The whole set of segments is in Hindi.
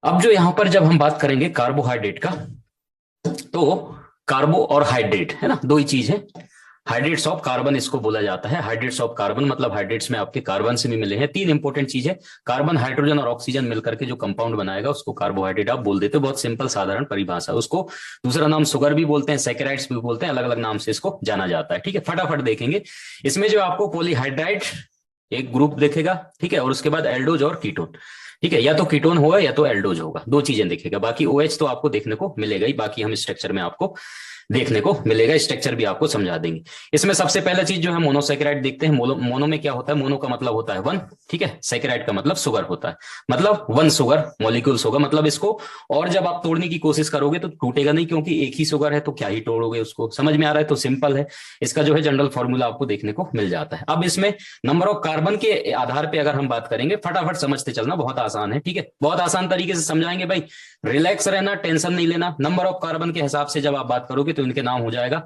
अब जो यहां पर जब हम बात करेंगे कार्बोहाइड्रेट का, तो कार्बो और हाइड्रेट है ना, दो ही चीज है। हाइड्रेट्स ऑफ कार्बन इसको बोला जाता है। हाइड्रेट्स ऑफ कार्बन मतलब हाइड्रेट्स में आपके कार्बन से भी मिले हैं। तीन इंपॉर्टेंट चीज है, कार्बन, हाइड्रोजन और ऑक्सीजन मिलकर के जो कंपाउंड बनाएगा उसको कार्बोहाइड्रेट आप बोल देते हो। बहुत सिंपल साधारण परिभाषा। उसको दूसरा नाम शुगर भी बोलते हैं, सैकेराइड्स भी बोलते हैं, अलग अलग नाम से इसको जाना जाता है। ठीक है, फटाफट देखेंगे। इसमें जो आपको पॉलीहाइड्राइड एक ग्रुप देखेगा, ठीक है, और उसके बाद एल्डोज और कीटोन। ठीक है, या तो कीटोन होगा या तो एल्डोज होगा, दो चीजें दिखेगा। बाकी ओएच तो आपको देखने को मिलेगा ही, बाकी हम स्ट्रक्चर में आपको देखने को मिलेगा, स्ट्रक्चर भी आपको समझा देंगे। इसमें सबसे पहला चीज जो है मोनोसेकेराइड देखते हैं। मोनो में क्या होता है, मोनो का मतलब होता है वन, ठीक है, सेकेराइड का मतलब शुगर होता है, मतलब वन शुगर मॉलिक्यूल्स होगा। मतलब इसको और जब आप तोड़ने की कोशिश करोगे तो टूटेगा नहीं, क्योंकि एक ही शुगर है तो क्या ही तोड़ोगे उसको। समझ में आ रहा है, तो सिंपल है। इसका जो है जनरल फॉर्मूला आपको देखने को मिल जाता है। अब इसमें नंबर ऑफ कार्बन के आधार पर अगर हम बात करेंगे, फटाफट समझते चलना, बहुत आसान है। ठीक है, बहुत आसान तरीके से समझाएंगे भाई, रिलैक्स रहना, टेंशन नहीं लेना। नंबर ऑफ कार्बन के हिसाब से जब आप बात करोगे तो इनके नाम हो जाएगा।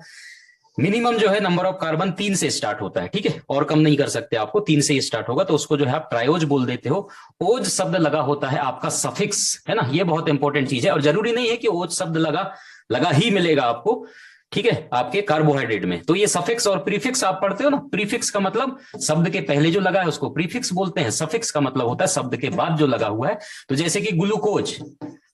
मिनिमम जो है नंबर ऑफ कार्बन 3 से स्टार्ट होता है, ठीक है, और कम नहीं कर सकते आपको, 3 से ही स्टार्ट होगा, तो उसको जो है आप ट्रायोज बोल देते हो। ओज शब्द लगा होता है आपका सफिक्स, है ना, ये बहुत इंपॉर्टेंट चीज है। और जरूरी नहीं है कि ओज शब्द लगा लगा ही मिलेगा आपको, ठीक है, आपके कार्बोहाइड्रेट में। तो ये सफिक्स और प्रीफिक्स आप पढ़ते हो ना, प्रीफिक्स का मतलब शब्द के पहले जो लगा है उसको प्रीफिक्स बोलते हैं, सफिक्स का मतलब होता है शब्द के बाद जो लगा हुआ है। तो जैसे कि ग्लूकोज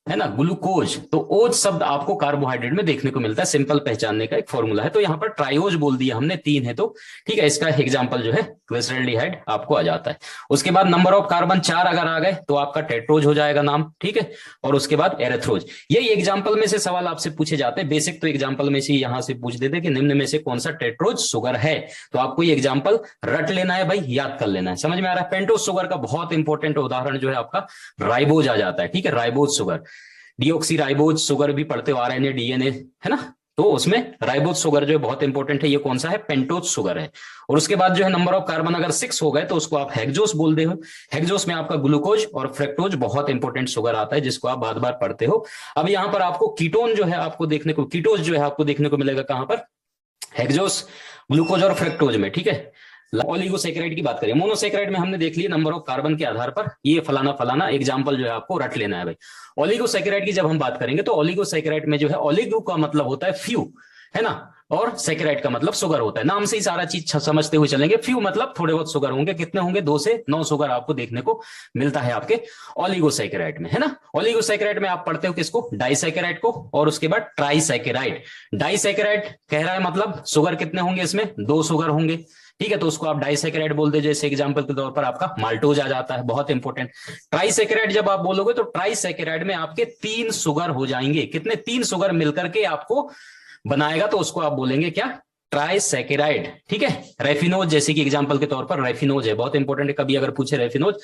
है ना, ग्लूकोज, तो ओज शब्द आपको कार्बोहाइड्रेट में देखने को मिलता है। सिंपल पहचानने का एक फॉर्मूला है। तो यहां पर ट्रायोज बोल दिया हमने, 3 है तो ठीक है, इसका एग्जांपल जो है ग्लिसरॉल्डिहाइड आपको आ जाता है। उसके बाद नंबर ऑफ कार्बन 4 अगर आ गए तो आपका टेट्रोज हो जाएगा नाम, ठीक है, और उसके बाद एरेथ्रोज। यही एग्जाम्पल में से सवाल आपसे पूछे जाते हैं बेसिक, तो एग्जाम्पल में से यहां से पूछ देते कि निम्न में से कौन सा टेट्रोज शुगर है। तो आपको ये एग्जाम्पल रट लेना है भाई, याद कर लेना है। समझ में आ रहा है। पेंटोज शुगर का बहुत इंपॉर्टेंट उदाहरण जो है आपका राइबोज आ जाता है, ठीक है, ribose sugar. Deoxy ribose sugar भी पढ़ते हो, आरएनए डीएनए, है ना, तो उसमें राइबोज शुगर जो है बहुत इंपॉर्टेंट है। ये कौन सा है, पेंटोज शुगर है। और उसके बाद जो है नंबर ऑफ कार्बन अगर 6 हो गए तो उसको आप हेक्सोस बोल दे हो। हेक्सोस में आपका ग्लूकोज और फ्रक्टोज बहुत इंपॉर्टेंट शुगर आता है, जिसको आप बार बार पढ़ते हो। अब यहां पर आपको कीटोन जो है आपको देखने को, कीटोज जो है आपको देखने को मिलेगा कहां पर, हेक्सोस, ग्लूकोज और फ्रक्टोज में, ठीक है। ओलिगोसेकेराइड की बात करें, मोनोसेकेराइड में हमने देख लिया नंबर ऑफ कार्बन के आधार पर ये फलाना फलाना, एग्जांपल जो है आपको रट लेना है भाई। ओलिगोसेकेराइड की जब हम बात करेंगे तो ओलिगोसेकेराइड में जो है ओलिगो का मतलब होता है फ्यू, है ना, और सेकेराइड का मतलब शुगर होता है। नाम से ही सारा चीज समझते हुए चलेंगे। फ्यू मतलब थोड़े बहुत शुगर होंगे, कितने होंगे, 2 से 9 शुगर आपको देखने को मिलता है आपके ओलिगोसेकेराइड में, है ना। ओलिगोसेकेराइड में आप पढ़ते हो किसको, डाइसेकेराइड को, और उसके बाद ट्राइसेकेराइड। डाइसेकेराइड कह रहा है मतलब शुगर कितने होंगे, इसमें 2 शुगर होंगे, ठीक है, तो उसको आप डाइसेकेराइड बोल दे। जैसे एग्जांपल के तौर पर आपका माल्टोज आ जाता है, बहुत इंपॉर्टेंट। ट्राइसेकेराइड जब आप बोलोगे तो ट्राइसेकेराइड में आपके 3 शुगर हो जाएंगे, कितने, 3 शुगर मिलकर के आपको बनाएगा, तो उसको आप बोलेंगे क्या, ट्राइसेकेराइड, ठीक है। रेफिनोज जैसे कि एग्जांपल के तौर पर रेफिनोज है, बहुत इंपॉर्टेंट है। कभी अगर पूछे रेफिनोज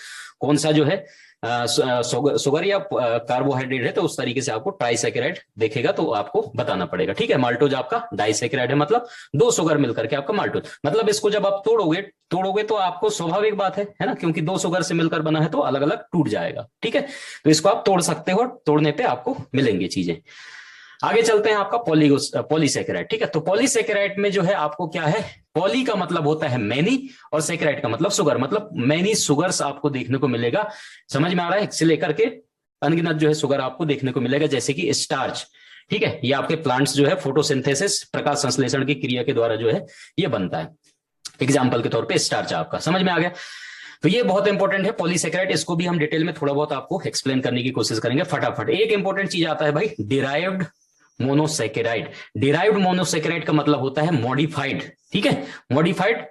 कौन सा जो है शुगर या कार्बोहाइड्रेट है, तो उस तरीके से आपको ट्राइसेकेराइड देखेगा तो आपको बताना पड़ेगा, ठीक है। माल्टोज आपका डाइसेकेराइड है, मतलब 2 शुगर मिलकर के आपका माल्टोज। मतलब इसको जब आप तोड़ोगे तोड़ोगे तो आपको स्वाभाविक बात है ना, क्योंकि 2 शुगर से मिलकर बना है तो अलग अलग टूट जाएगा, ठीक है। तो इसको आप तोड़ सकते हो, तोड़ने पे आपको मिलेंगी चीजें। आगे चलते हैं, आपका पॉलीसेकेराइड, ठीक है। तो पॉलीसेकेराइड में जो है आपको क्या है, पॉली का मतलब होता है मैनी और सेकेराइड का मतलब शुगर, मतलब मैनी शुगर्स आपको देखने को मिलेगा। समझ में आ रहा है, से लेकर के अनगिनत जो है शुगर आपको देखने को मिलेगा, जैसे कि स्टार्च, ठीक है, ये आपके प्लांट्स जो है फोटोसिंथेसिस, प्रकाश संश्लेषण की क्रिया के द्वारा जो है ये बनता है। एग्जाम्पल के तौर पे स्टार्च आपका, समझ में आ गया। तो ये बहुत इंपॉर्टेंट है पॉलीसेकेराइड, इसको भी हम डिटेल में थोड़ा बहुत आपको एक्सप्लेन करने की कोशिश करेंगे फटाफट। एक इंपॉर्टेंट चीज आता है भाई, डिराइव्ड मोनोसेकेराइड। डिराइव्ड मोनोसेकेराइड का मतलब होता है मॉडिफाइड, ठीक है, मॉडिफाइड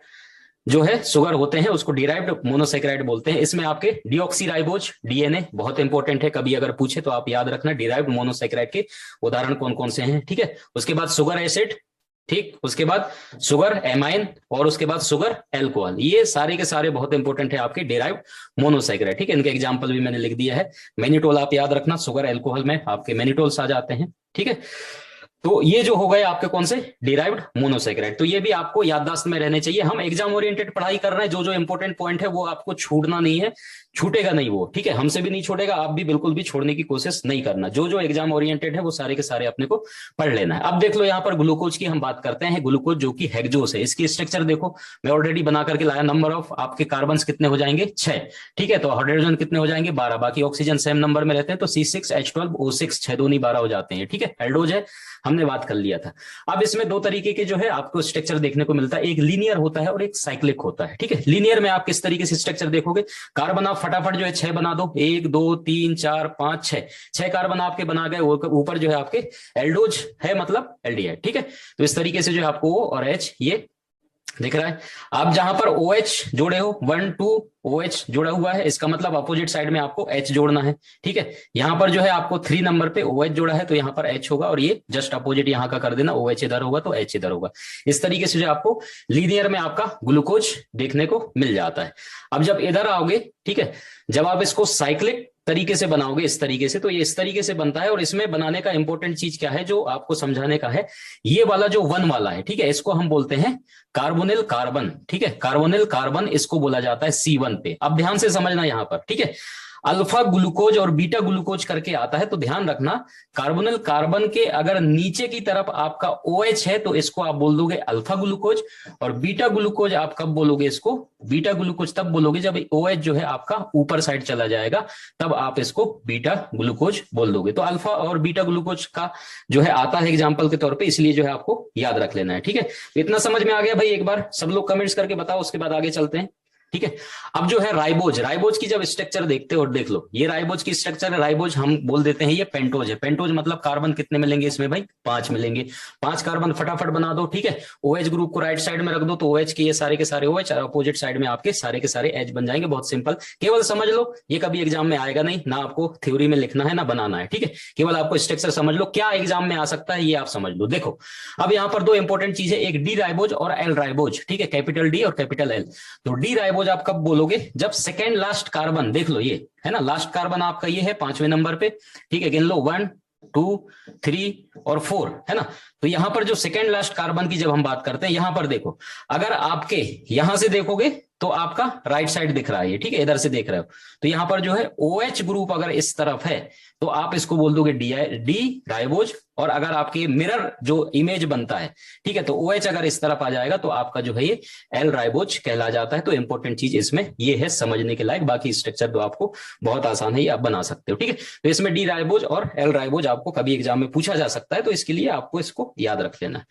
जो है शुगर होते हैं उसको डिराइव्ड मोनोसेकेराइड बोलते हैं। इसमें आपके डीऑक्सीराइबोज डीएनए बहुत इंपॉर्टेंट है, कभी अगर पूछे तो आप याद रखना डिराइव्ड मोनोसेकेराइड के उदाहरण कौन कौन से हैं, ठीक है। उसके बाद शुगर एसिड, ठीक, उसके बाद शुगर एमाइन, और उसके बाद शुगर एल्कोहल, ये सारे के सारे बहुत इंपॉर्टेंट है आपके डिराइव्ड मोनोसेकेराइड, ठीक है। इनके एग्जांपल भी मैंने लिख दिया है। मैनिटोल आप याद रखना, शुगर एल्कोहल में आपके मैनिटोल्स आ जाते हैं, ठीक है। तो ये जो हो गए आपके कौन से डिराइव्ड मोनोसेकेराइड, तो ये भी आपको याददाश्त में रहने चाहिए। हम एग्जाम ओरिएंटेड पढ़ाई कर रहे हैं, जो जो इंपॉर्टेंट पॉइंट है वो आपको छूटना नहीं है, छूटेगा नहीं वो, ठीक है, हमसे भी नहीं छूटेगा, आप भी बिल्कुल भी छोड़ने की कोशिश नहीं करना। जो जो एग्जाम ओरिएंटेड है वो सारे के सारे अपने को पढ़ लेना है। अब देख लो यहाँ पर ग्लूकोज की हम बात करते हैं। ग्लूकोज जो कि हेक्सोस है, इसकी स्ट्रक्चर देखो, मैं ऑलरेडी बना करके लाया। नंबर ऑफ आपके कार्बन कितने हो जाएंगे, 6, ठीक है, तो हाइड्रोजन कितने हो जाएंगे, 12, बाकी ऑक्सीजन सेम नंबर में रहते हैं, तो C6H12O6, 6 दूनी 12 हो जाते हैं, ठीक है, एल्डोज है, हमने बात कर लिया था। अब इसमें दो तरीके के जो है आपको स्ट्रक्चर देखने को मिलता है, एक लीनियर होता है और एक साइक्लिक होता है, ठीक है। लीनियर में आप किस तरीके से स्ट्रक्चर देखोगे, कार्बन आप फटाफट जो है 6 बना दो, 1 2 3 4 5 6 कार्बन आपके बना गए, ऊपर जो है आपके एल्डोज है, मतलब एल्डिहाइड, ठीक है। तो इस तरीके से जो है आपको O और H ये दिख रहा है। आप जहां पर OH जोड़े हो, 1 2 OH जोड़ा हुआ है, इसका मतलब अपोजिट साइड में आपको H जोड़ना है, ठीक है। यहां पर जो है आपको 3 नंबर पे OH जोड़ा है, तो यहां पर H होगा, और ये जस्ट अपोजिट यहां का कर देना, OH इधर होगा तो H इधर होगा। इस तरीके से जो आपको लीनियर में आपका ग्लूकोज देखने को मिल जाता है। अब जब इधर आओगे, ठीक है, जब आप इसको साइक्लिक तरीके से बनाओगे इस तरीके से, तो ये इस तरीके से बनता है। और इसमें बनाने का इंपॉर्टेंट चीज क्या है जो आपको समझाने का है, ये वाला जो 1 वाला है, ठीक है, इसको हम बोलते हैं कार्बोनिल कार्बन, ठीक है, कार्बोनिल कार्बन इसको बोला जाता है C1 पे। अब ध्यान से समझना यहां पर, ठीक है, अल्फा ग्लूकोज और बीटा ग्लूकोज करके आता है, तो ध्यान रखना, कार्बोनिल कार्बन के अगर नीचे की तरफ आपका OH है तो इसको आप बोल दोगे अल्फा ग्लूकोज, और बीटा ग्लूकोज आप कब बोलोगे इसको, बीटा ग्लूकोज तब बोलोगे जब OH जो है आपका ऊपर साइड चला जाएगा, तब आप इसको बीटा ग्लूकोज बोल दोगे। तो अल्फा और बीटा ग्लूकोज का जो है आता है एग्जाम्पल के तौर पर, इसलिए जो है आपको याद रख लेना है, ठीक है। तो इतना समझ में आ गया भाई, एक बार सब लोग कमेंट्स करके बताओ, उसके बाद आगे चलते हैं, ठीक है। अब जो है राइबोज, राइबोज की जब स्ट्रक्चर देखते हो, और देख लो ये राइबोज की स्ट्रक्चर है, राइबोज हम बोल देते हैं ये पेंटोज है। पेंटोज मतलब कार्बन कितने मिलेंगे इसमें भाई, 5 मिलेंगे, 5 कार्बन फटाफट बना दो, ठीक है। OH ग्रुप को राइट साइड में रख दो, तो OH के ये सारे के सारे OH, और अपोजिट साइड में आपके सारे के सारे H बन जाएंगे। बहुत सिंपल, केवल समझ लो, ये कभी एग्जाम में आएगा नहीं, ना आपको थ्योरी में लिखना है ना बनाना है, ठीक है, केवल आपको स्ट्रक्चर समझ लो, क्या एग्जाम में आ सकता है ये आप समझ लो। देखो अब यहाँ पर दो इंपॉर्टेंट चीज है, एक डी राइबोज और एल राइबोज, ठीक है, कैपिटल डी और कैपिटल एल। तो डी राइबोज आप कब बोलोगे, जब सेकेंड लास्ट कार्बन, देख लो ये है ना, लास्ट कार्बन आपका ये है 5वें नंबर पे, ठीक है, गिन लो 1 2 3 और 4 है ना। तो यहां पर जो सेकेंड लास्ट कार्बन की जब हम बात करते हैं, यहां पर देखो, अगर आपके यहां से देखोगे तो आपका राइट साइड दिख रहा है ये, ठीक है, इधर से देख रहे हो, तो यहां पर जो है OH ग्रुप अगर इस तरफ है तो आप इसको बोल दोगे डी राइबोज, और अगर आपके मिरर जो इमेज बनता है, ठीक है, तो OH अगर इस तरफ आ जाएगा तो आपका जो है ये एल राइबोज कहला जाता है। तो इंपॉर्टेंट चीज इसमें ये है समझने के लायक, बाकी स्ट्रक्चर तो आपको बहुत आसान है, ये आप बना सकते हो, ठीक है। तो इसमें डी राइबोज और एल राइबोज आपको कभी एग्जाम में पूछा जा सकता है, तो इसके लिए आपको इसको याद रख लेना है।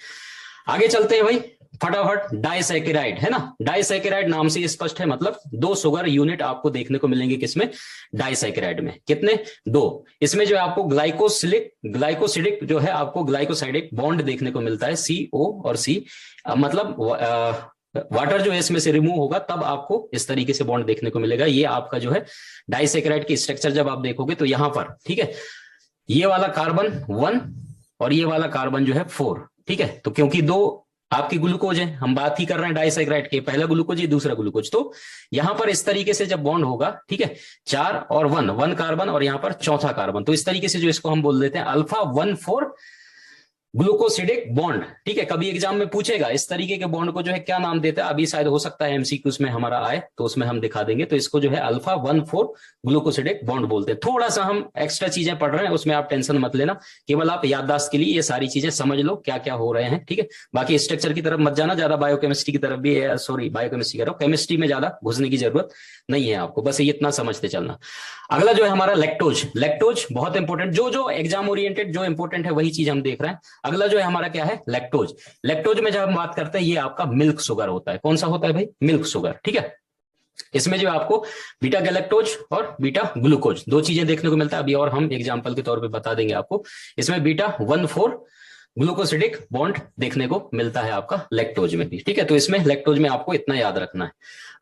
आगे चलते हैं भाई फटाफट, डाइसैकेराइड है ना, डाइसैकेराइड नाम से स्पष्ट है, मतलब 2 शुगर यूनिट आपको देखने को मिलेंगे किसमें, डाइसैकेराइड में, कितने, 2। इसमें जो है आपको ग्लाइकोसिडिक जो है आपको ग्लाइकोसाइडिक बॉन्ड देखने को मिलता है, CO और C, मतलब वाटर जो है इसमें से रिमूव होगा तब आपको इस तरीके से बॉन्ड देखने को मिलेगा। ये आपका जो है डाइसैकेराइड की स्ट्रक्चर जब आप देखोगे तो यहां पर, ठीक है, ये वाला कार्बन 1 और ये वाला कार्बन जो है 4, ठीक है, तो क्योंकि 2 आपकी ग्लूकोज है, हम बात ही कर रहे हैं डाइसैकेराइड के, पहला ग्लूकोज ये दूसरा ग्लूकोज, तो यहां पर इस तरीके से जब बॉन्ड होगा, ठीक है, 4 और 1 कार्बन, और यहां पर चौथा कार्बन, तो इस तरीके से जो इसको हम बोल देते हैं अल्फा 1,4 ग्लूकोसिडिक बॉन्ड, ठीक है। कभी एग्जाम में पूछेगा इस तरीके के बॉन्ड को जो है क्या नाम देता है, अभी शायद हो सकता है MCQs में हमारा आए तो उसमें हम दिखा देंगे। तो इसको जो है अल्फा 1,4 ग्लूकोसिडिक बॉन्ड बोलते हैं। थोड़ा सा हम एक्स्ट्रा चीजें पढ़ रहे हैं, उसमें आप टेंशन मत लेना, केवल आप याददाश्त के लिए ये सारी चीजें समझ लो क्या क्या हो रहे हैं, ठीक है। बाकी स्ट्रक्चर की तरफ मत जाना ज्यादा, बायोकेमिस्ट्री की तरफ भी है, सॉरी बायोकेमिस्ट्री करो, केमिस्ट्री में ज्यादा घुसने की जरूरत नहीं है आपको, बस ये इतना समझते चलना। अगला जो है हमारा लैक्टोज, लैक्टोज बहुत इंपॉर्टेंट, जो एग्जाम ओरिएंटेड जो इंपॉर्टेंट है वही चीज हम देख रहे हैं। अगला जो है हमारा क्या है, लैक्टोज। लैक्टोज में जब हम बात करते हैं ये आपका मिल्क शुगर होता है, कौन सा होता है भाई, मिल्क शुगर, ठीक है। इसमें जो आपको बीटा गैलेक्टोज और बीटा ग्लूकोज 2 चीजें देखने को मिलता है, अभी और हम एग्जांपल के तौर पे बता देंगे आपको। इसमें बीटा 1,4 ग्लूकोसिडिक बॉन्ड देखने को मिलता है आपका लैक्टोज में भी, ठीक है। तो इसमें लैक्टोज में आपको इतना याद रखना है।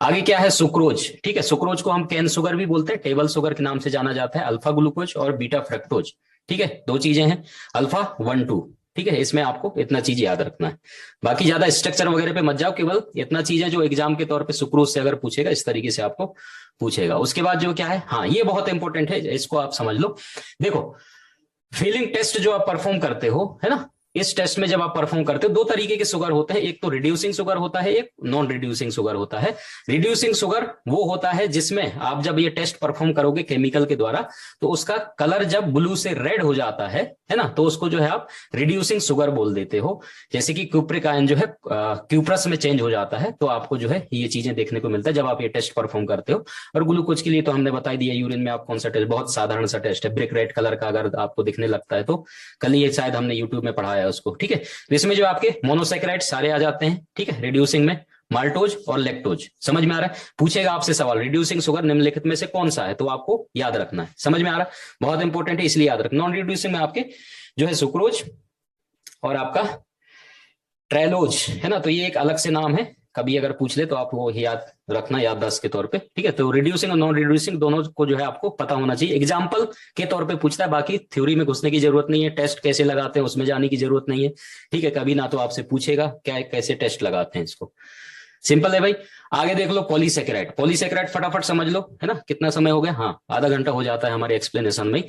आगे क्या है, सुक्रोज, ठीक है, सुक्रोज को हम कैन शुगर भी बोलते हैं, टेबल शुगर के नाम से जाना जाता है, अल्फा ग्लूकोज और बीटा फ्रक्टोज, ठीक है, 2 चीजें हैं, अल्फा 1 2, ठीक है। इसमें आपको इतना चीज याद रखना है, बाकी ज्यादा स्ट्रक्चर वगैरह पे मत जाओ, केवल इतना चीज है जो एग्जाम के तौर पे सुक्रोज से अगर पूछेगा इस तरीके से आपको पूछेगा। उसके बाद जो क्या है, हाँ ये बहुत इंपॉर्टेंट है, इसको आप समझ लो। देखो फीलिंग टेस्ट जो आप परफॉर्म करते हो है ना, इस टेस्ट में जब आप परफॉर्म करते हो, दो तरीके के शुगर होते हैं, एक तो रिड्यूसिंग शुगर होता है, एक नॉन रिड्यूसिंग शुगर होता है। रिड्यूसिंग शुगर वो होता है जिसमें आप जब ये टेस्ट परफॉर्म करोगे केमिकल के द्वारा, तो उसका कलर जब ब्लू से रेड हो जाता है ना, तो उसको जो है आप रिड्यूसिंग शुगर बोल देते हो। जैसे कि क्यूप्रिक आयन जो है क्यूप्रस में चेंज हो जाता है, तो आपको जो है ये चीजें देखने को मिलता है जब आप ये टेस्ट परफॉर्म करते हो। और ग्लूकोज के लिए तो हमने बता दिया, यूरिन में आप कौन सा टेस्ट, बहुत साधारण सा टेस्ट है, ब्रिक रेड कलर का अगर आपको दिखने लगता है तो, कल ये शायद हमने यूट्यूब में पढ़ाया है उसको, ठीक है। तो इसमें जो आपके मोनोसेक्राइड सारे आ जाते हैं, ठीक है, रिड्यूसिंग में माल्टोज और लैक्टोज। समझ में आ रहा है? पूछेगा आपसे सवाल, रिड्यूसिंग शुगर निम्नलिखित में से कौन सा है, तो आपको याद रखना है। समझ में आ रहा है? बहुत इंपॉर्टेंट है, इसलिए याद रखना। नॉन रिड्यूसिंग में आपके जो है सुक्रोज और आपका ट्रेलोज है ना, तो ये एक अलग से नाम है, कभी अगर पूछ ले तो आप वो याद रखना, याददाश्त के तौर पे, ठीक है। तो रिड्यूसिंग और नॉन रिड्यूसिंग दोनों को जो है आपको पता होना चाहिए, एग्जाम्पल के तौर पे पूछता है, बाकी थ्योरी में घुसने की जरूरत नहीं है, टेस्ट कैसे लगाते हैं उसमें जाने की जरूरत नहीं है, ठीक है। कभी ना तो आपसे पूछेगा क्या कैसे टेस्ट लगाते हैं इसको, सिंपल है भाई। आगे देख लो पॉलीसेकेराइड। पॉलीसेकेराइड फटाफट समझ लो, है ना, कितना समय हो गया, हाँ आधा घंटा हो जाता है हमारे एक्सप्लेनेशन में।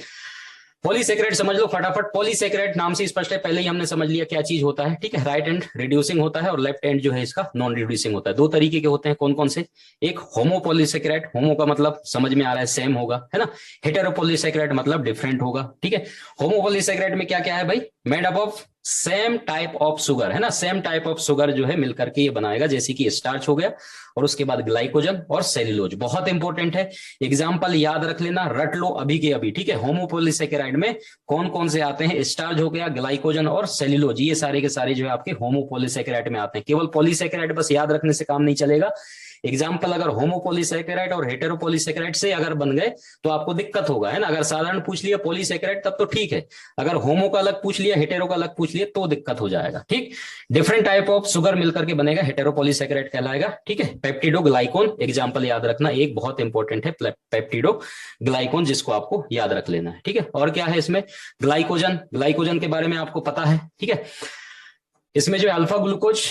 पॉलीसेकेराइड समझ लो फटाफट। पॉलीसेकेराइड नाम से स्पष्ट है, पहले ही हमने समझ लिया क्या चीज होता है, ठीक है। राइट एंड रिड्यूसिंग होता है और लेफ्ट एंड जो है इसका नॉन रिड्यूसिंग होता है। दो तरीके के होते हैं, कौन कौन से? एक होमोपॉलीसेकेराइड, होमो का मतलब समझ में आ रहा है सेम होगा, है ना। हेटेरोपॉलीसेकेराइड मतलब डिफरेंट होगा, ठीक है। होमोपॉलीसेकेराइड में क्या क्या है भाई, made up of same type of sugar, है ना, सेम टाइप ऑफ शुगर जो है मिलकर के ये बनाएगा, जैसे कि स्टार्च हो गया और उसके बाद ग्लाइकोजन और सेल्यूलोज। बहुत इंपॉर्टेंट है, एग्जांपल याद रख लेना, रट लो अभी के अभी, ठीक है। होमोपॉलीसेकेराइड में कौन कौन से आते हैं, स्टार्च हो गया, ग्लाइकोजन और सेल्यूलोज, ये सारे के सारे जो है आपके होमोपॉलीसेकेराइड में आते हैं। केवल पॉलीसेकेराइड बस याद रखने से काम नहीं चलेगा, एग्जाम्पल अगर होमोपॉलीसेकेराइड और हेटेरोपॉलीसेकेराइड से अगर बन गए तो आपको दिक्कत होगा, है ना। अगर साधारण पूछ लिया पॉलीसेकेराइड तब तो ठीक है, अगर होमो का अलग पूछ लिया, हेटेरो का अलग पूछ लिया तो दिक्कत हो जाएगा, ठीक। डिफरेंट टाइप ऑफ शुगर मिलकर के बनेगा, हेटेरोपॉलीसेकेराइड कहलाएगा, ठीक है। पेप्टिडो ग्लाइकोन, एग्जाम्पल याद रखना, एक बहुत इंपॉर्टेंट है पेप्टिडो ग्लाइकोन, जिसको आपको याद रख लेना है, ठीक है। और क्या है इसमें, ग्लाइकोजन, ग्लाइकोजन के बारे में आपको पता है, ठीक है। इसमें जो अल्फा ग्लूकोज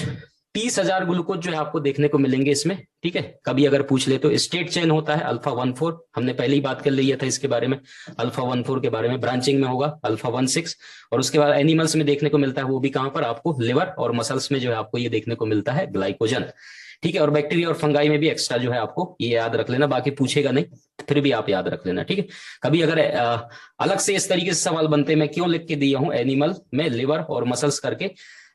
30,000 ग्लूकोज जो है आपको देखने को मिलेंगे इसमें, ठीक है। कभी अगर पूछ ले तो स्टेट चेन होता है अल्फा 1,4, हमने पहले ही बात कर लिया था इसके बारे में, अल्फा 1,4 के बारे में। ब्रांचिंग में होगा अल्फा 1,6 और उसके बाद एनिमल्स में देखने को मिलता है, वो भी कहां पर आपको, लिवर और मसल्स में जो है आपको ये देखने को मिलता है ग्लाइकोजन, ठीक है। और बैक्टीरिया और फंगाई में भी एक्स्ट्रा जो है आपको ये याद रख लेना, बाकी पूछेगा नहीं फिर भी आप याद रख लेना, ठीक है। कभी अगर अलग से इस तरीके से सवाल बनते, मैं क्यों लिख के दिया हूं एनिमल में लिवर और मसल्स करके,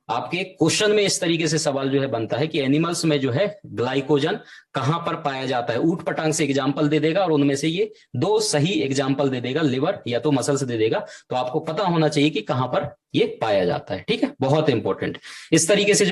आपके क्वेश्चन में इस तरीके से सवाल जो है बनता है कि एनिमल्स में जो है ग्लाइकोजन कहां पर पाया जाता है, ऊट पटांग से एग्जांपल दे देगा और उनमें से ये दो सही एग्जांपल दे देगा, लिवर या तो मसल्स दे देगा, तो आपको पता होना चाहिए कि कहां पर ये पाया जाता है, ठीक है। बहुत इंपॉर्टेंट, इस तरीके से